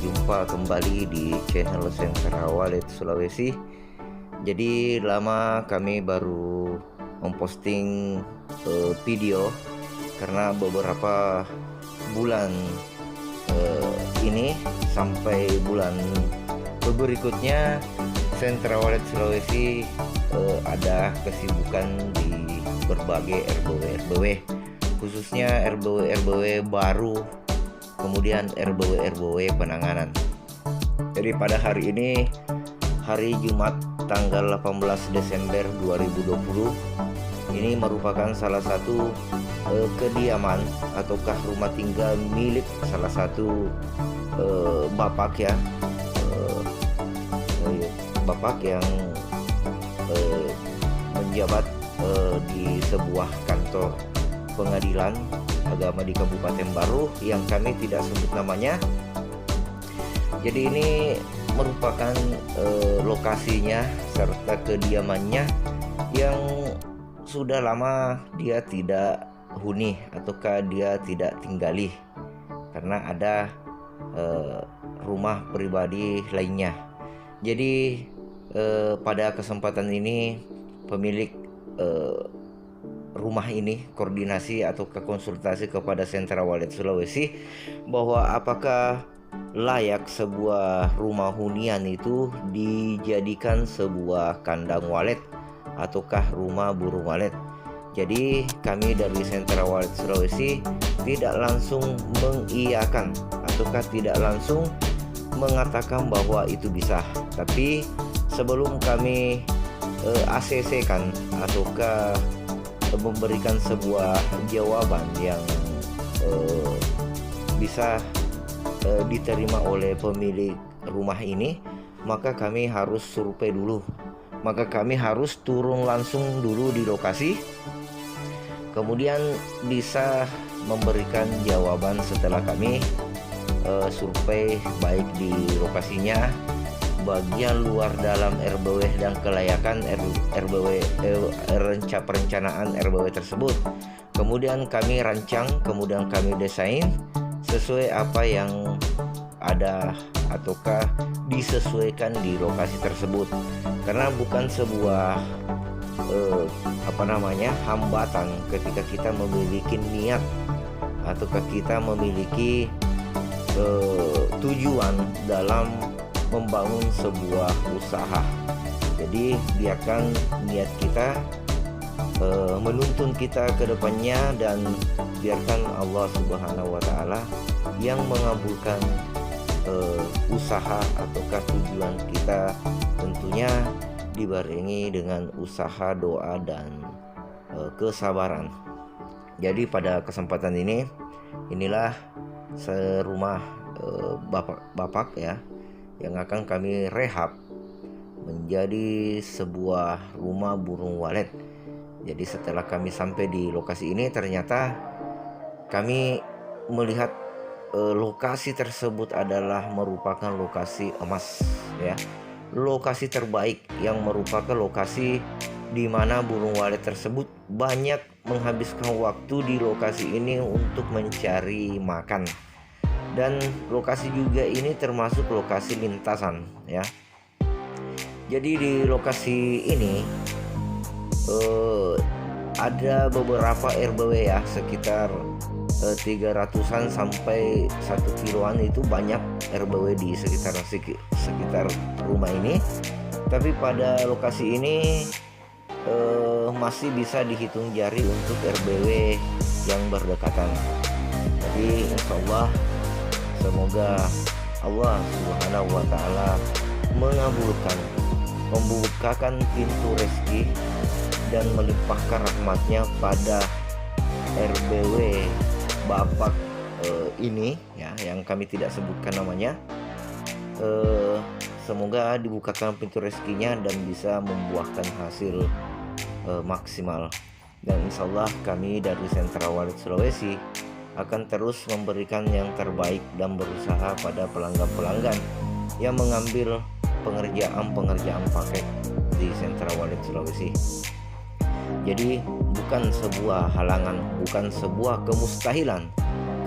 jumpa kembali di channel Sentra Wallet Sulawesi. Jadi lama kami baru memposting video karena beberapa bulan ini sampai bulan berikutnya Sentra Wallet Sulawesi ada kesibukan di berbagai RBW, khususnya RBW baru, kemudian RBW penanganan. Jadi pada hari ini, hari Jumat tanggal 18 Desember 2020, ini merupakan salah satu kediaman ataukah rumah tinggal milik salah satu bapak ya, bapak yang menjabat di sebuah kantor pengadilan agama di Kabupaten Baru yang kami tidak sebut namanya. Jadi ini merupakan lokasinya serta kediamannya yang sudah lama dia tidak huni ataukah dia tidak tinggali karena ada rumah pribadi lainnya. Jadi pada kesempatan ini pemilik rumah ini koordinasi atau konsultasi kepada Sentra Wallet Sulawesi bahwa apakah layak sebuah rumah hunian itu dijadikan sebuah kandang walet ataukah rumah burung walet. Jadi kami dari Sentra Wallet Sulawesi tidak langsung mengiyakan ataukah tidak langsung mengatakan bahwa itu bisa, tapi sebelum kami ACC kan ataukah memberikan sebuah jawaban yang bisa diterima oleh pemilik rumah ini, maka kami harus survei dulu, maka kami harus turun langsung dulu di lokasi, kemudian bisa memberikan jawaban setelah kami survei baik di lokasinya, bagian luar dalam RBW dan kelayakan RBW perencanaan RBW tersebut. Kemudian kami rancang, kemudian kami desain sesuai apa yang ada ataukah disesuaikan di lokasi tersebut. Karena bukan sebuah hambatan ketika kita memiliki niat ataukah kita memiliki tujuan dalam membangun sebuah usaha. Jadi biarkan niat kita menuntun kita ke depannya, dan biarkan Allah Subhanahu wa Ta'ala yang mengabulkan usaha ataukah tujuan kita, tentunya dibarengi dengan usaha, doa dan kesabaran. Jadi pada kesempatan ini, inilah serumah bapak ya yang akan kami rehab menjadi sebuah rumah burung walet. Jadi setelah kami sampai di lokasi ini, ternyata kami melihat lokasi tersebut adalah merupakan lokasi emas ya, lokasi terbaik yang merupakan lokasi di mana burung walet tersebut banyak menghabiskan waktu di lokasi ini untuk mencari makan. Dan lokasi juga ini termasuk lokasi lintasan ya. Jadi di lokasi ini ada beberapa RBW ya, sekitar 300-an sampai 1 kiloan, itu banyak RBW di sekitar rumah ini. Tapi pada lokasi ini masih bisa dihitung jari untuk RBW yang berdekatan. Jadi insya Allah, semoga Allah Subhanahu wa Ta'ala mengabulkan, membukakan pintu rezeki dan melimpahkan rahmatnya pada RBW bapak ini ya, yang kami tidak sebutkan namanya. Semoga dibukakan pintu rezekinya dan bisa membuahkan hasil maksimal. Dan insya Allah kami dari Sentra Wallet Sulawesi akan terus memberikan yang terbaik dan berusaha pada pelanggan-pelanggan yang mengambil pengerjaan paket di Sentra Wallet Sulawesi. Jadi bukan sebuah halangan, bukan sebuah kemustahilan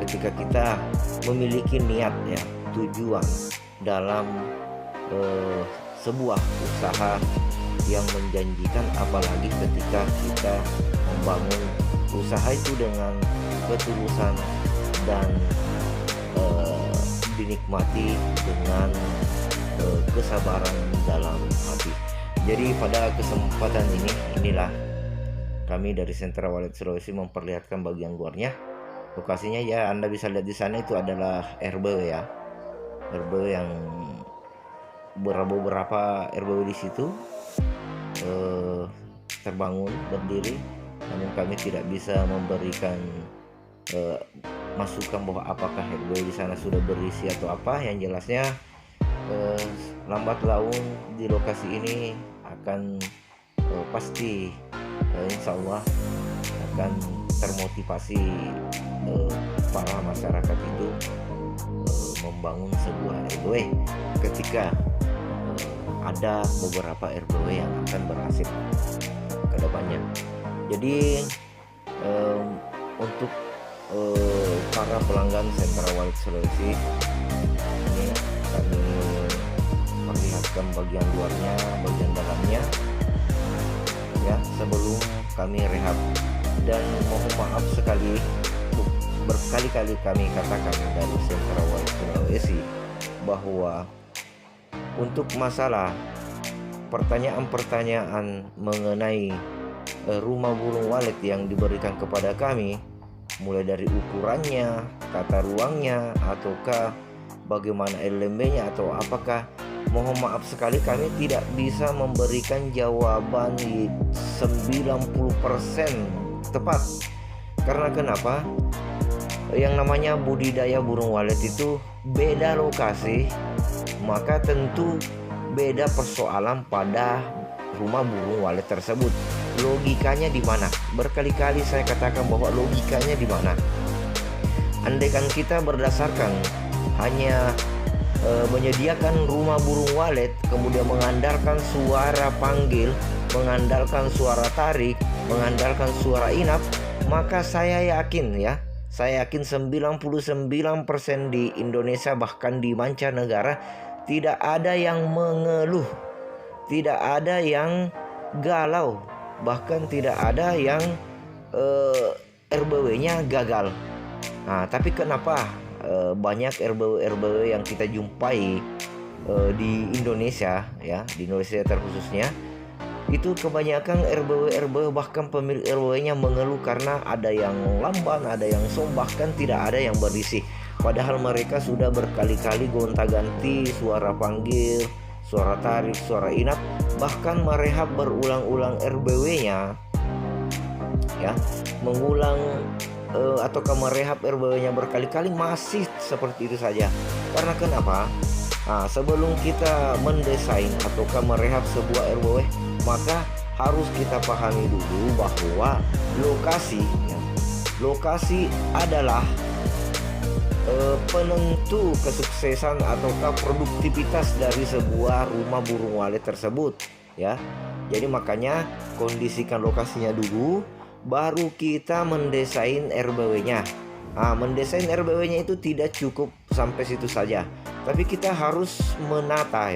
ketika kita memiliki niat ya, tujuan dalam sebuah usaha yang menjanjikan, apalagi ketika kita membangun usaha itu dengan ketulusan dan dinikmati dengan kesabaran dalam hati. Jadi pada kesempatan inilah kami dari Sentra Walet Sulawesi memperlihatkan bagian luarnya. Lokasinya ya Anda bisa lihat di sana, itu adalah RBW ya. RBW yang beberapa RBW di situ terbangun berdiri, namun kami tidak bisa memberikan masukan bahwa apakah RBW di sana sudah berisi atau apa. Yang jelasnya lambat laun di lokasi ini akan pasti insya Allah akan termotivasi para masyarakat itu membangun sebuah RBW ketika ada beberapa RBW yang akan berhasil ke depannya. Jadi untuk para pelanggan Sentra Walet Sulawesi, ini kami perlihatkan bagian luarnya, bagian dalamnya ya, sebelum kami rehab. Dan mohon maaf sekali, berkali-kali kami katakan dari Sentra Walet Sulawesi bahwa untuk masalah pertanyaan-pertanyaan mengenai rumah burung walet yang diberikan kepada kami, mulai dari ukurannya, tata ruangnya, ataukah bagaimana LMB-nya atau apakah, mohon maaf sekali kami tidak bisa memberikan jawaban 90% tepat. Karena kenapa? Yang namanya budidaya burung walet itu beda lokasi, maka tentu beda persoalan pada rumah burung walet tersebut. Logikanya di mana? Berkali-kali saya katakan bahwa logikanya di mana. Andaikan kita berdasarkan hanya menyediakan rumah burung walet, kemudian mengandalkan suara panggil, mengandalkan suara tarik, mengandalkan suara inap, maka saya yakin 99% di Indonesia, bahkan di mancanegara, tidak ada yang mengeluh, tidak ada yang galau, bahkan tidak ada yang RBW-nya gagal. Nah, tapi kenapa banyak RBW yang kita jumpai di Indonesia ya, di Indonesia terkhususnya, itu kebanyakan RBW bahkan pemilik RBW-nya mengeluh karena ada yang lamban, ada yang som, bahkan tidak ada yang berisi. Padahal mereka sudah berkali-kali gonta-ganti suara panggil, suara tarik, suara inap, bahkan merehab berulang-ulang RBW-nya ya, mengulang ataukah merehab RBW-nya berkali-kali, masih seperti itu saja. Karena kenapa? Nah, sebelum kita mendesain ataukah merehab sebuah RBW, maka harus kita pahami dulu bahwa lokasi adalah penentu kesuksesan ataukah produktivitas dari sebuah rumah burung walet tersebut ya. Jadi makanya kondisikan lokasinya dulu, baru kita mendesain RBW-nya. Nah, mendesain RBW-nya itu tidak cukup sampai situ saja, tapi kita harus menata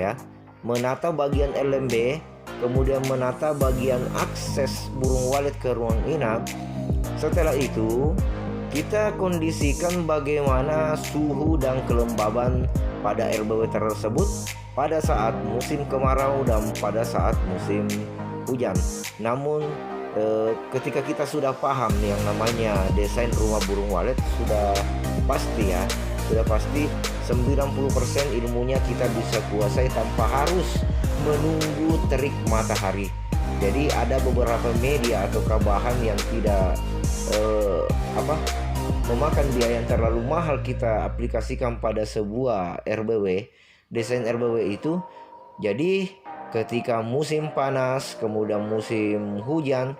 bagian LMB, kemudian menata bagian akses burung walet ke ruang inap. Setelah itu kita kondisikan bagaimana suhu dan kelembaban pada RBW tersebut pada saat musim kemarau dan pada saat musim hujan. Namun ketika kita sudah paham yang namanya desain rumah burung walet, sudah pasti 90% ilmunya kita bisa kuasai tanpa harus menunggu terik matahari. Jadi ada beberapa media atau bahan yang tidak memakan biaya yang terlalu mahal kita aplikasikan pada sebuah RBW, desain RBW itu. Jadi ketika musim panas kemudian musim hujan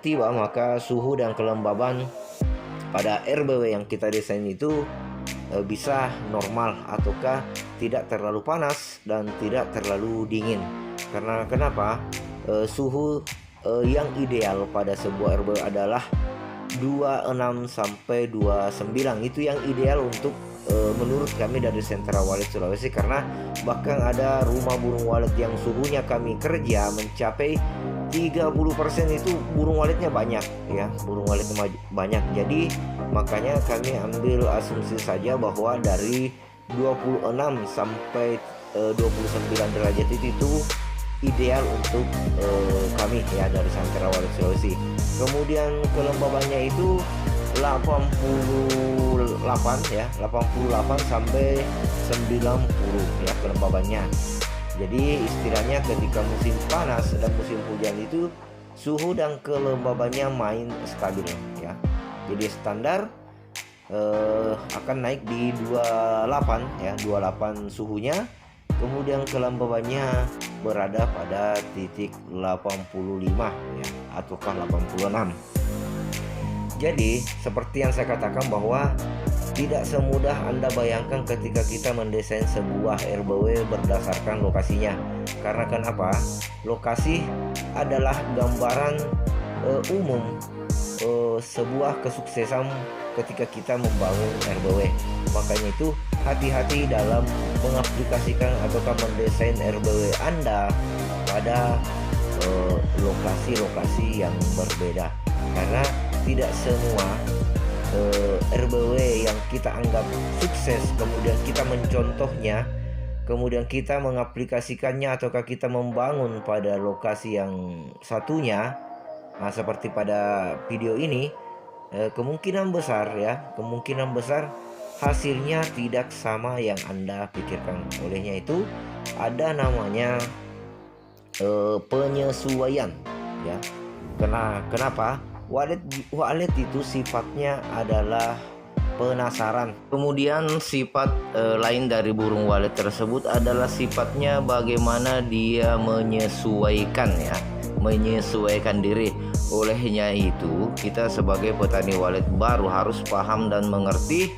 tiba, maka suhu dan kelembaban pada RBW yang kita desain itu bisa normal ataukah tidak terlalu panas dan tidak terlalu dingin. Karena kenapa? Suhu yang ideal pada sebuah RBW adalah 26 sampai 29. Itu yang ideal untuk menurut kami dari Sentra Walet Sulawesi, karena bahkan ada rumah burung walet yang suhunya kami kerja mencapai 30% itu burung waletnya banyak ya, burung waletnya banyak. Jadi makanya kami ambil asumsi saja bahwa dari 26 sampai 29 derajat itu ideal untuk kami ya dari Sentra Walet Sulawesi. Kemudian kelembabannya itu 88 ya, 88 sampai 90 ya kelembabannya. Jadi istilahnya ketika musim panas dan musim hujan itu suhu dan kelembabannya main stabil ya. Jadi standar akan naik di 28 ya, 28 suhunya. Kemudian kelembabannya berada pada titik 85 ya, ataukah 86. Jadi seperti yang saya katakan bahwa tidak semudah Anda bayangkan ketika kita mendesain sebuah RBW berdasarkan lokasinya. Karena kenapa? Lokasi adalah gambaran umum sebuah kesuksesan ketika kita membangun RBW. Makanya itu hati-hati dalam mengaplikasikan ataukah mendesain RBW Anda pada lokasi-lokasi yang berbeda. Karena tidak semua RBW yang kita anggap sukses, kemudian kita mencontohnya, kemudian kita mengaplikasikannya ataukah kita membangun pada lokasi yang satunya, nah seperti pada video ini, kemungkinan besar hasilnya tidak sama yang Anda pikirkan. Olehnya itu ada namanya penyesuaian ya. Kenapa? Walet itu sifatnya adalah penasaran. Kemudian sifat lain dari burung walet tersebut adalah sifatnya bagaimana dia menyesuaikan ya, menyesuaikan diri. Olehnya itu kita sebagai petani walet baru harus paham dan mengerti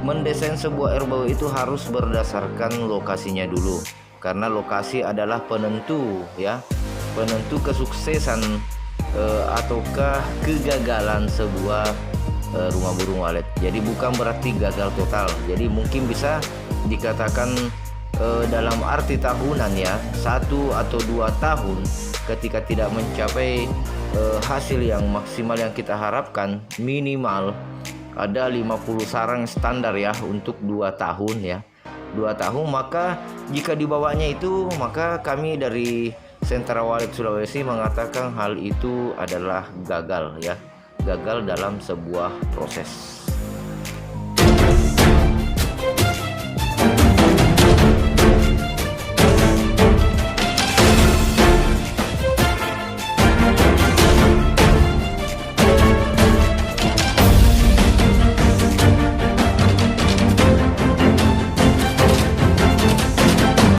mendesain sebuah RBW itu harus berdasarkan lokasinya dulu. Karena lokasi adalah penentu ya, penentu kesuksesan ataukah kegagalan sebuah rumah burung walet. Jadi bukan berarti gagal total. Jadi mungkin bisa dikatakan dalam arti tahunan ya, 1 atau 2 tahun ketika tidak mencapai hasil yang maksimal yang kita harapkan, minimal ada 50 sarang standar ya untuk 2 tahun ya. 2 tahun, maka jika dibawanya itu, maka kami dari Sentra Walet Sulawesi mengatakan hal itu adalah gagal ya, gagal dalam sebuah proses.